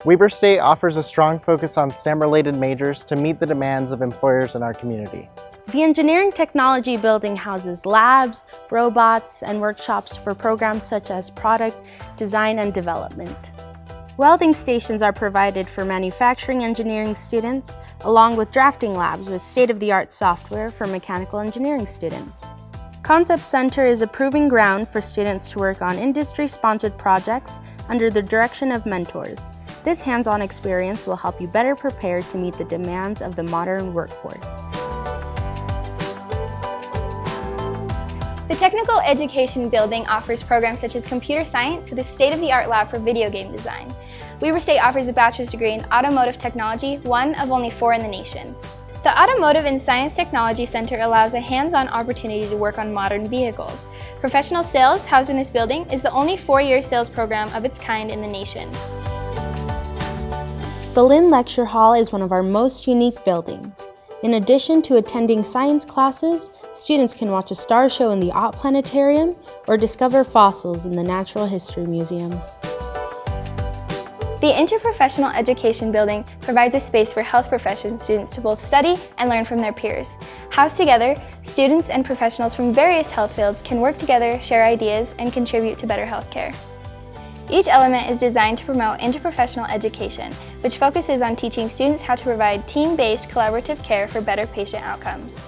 Weber State offers a strong focus on STEM-related majors to meet the demands of employers in our community. The Engineering Technology building houses labs, robots, and workshops for programs such as product design and development. Welding stations are provided for manufacturing engineering students, along with drafting labs with state-of-the-art software for mechanical engineering students. Concept Center is a proving ground for students to work on industry-sponsored projects under the direction of mentors. This hands-on experience will help you better prepare to meet the demands of the modern workforce. The Technical Education Building offers programs such as computer science with a state-of-the-art lab for video game design. Weber State offers a bachelor's degree in automotive technology, one of only 4 in the nation. The Automotive and Science Technology Center allows a hands-on opportunity to work on modern vehicles. Professional sales, housed in this building, is the only 4-year sales program of its kind in the nation. The Lynn Lecture Hall is one of our most unique buildings. In addition to attending science classes, students can watch a star show in the Ott Planetarium or discover fossils in the Natural History Museum. The Interprofessional Education Building provides a space for health profession students to both study and learn from their peers. Housed together, students and professionals from various health fields can work together, share ideas, and contribute to better healthcare. Each element is designed to promote interprofessional education, which focuses on teaching students how to provide team-based collaborative care for better patient outcomes.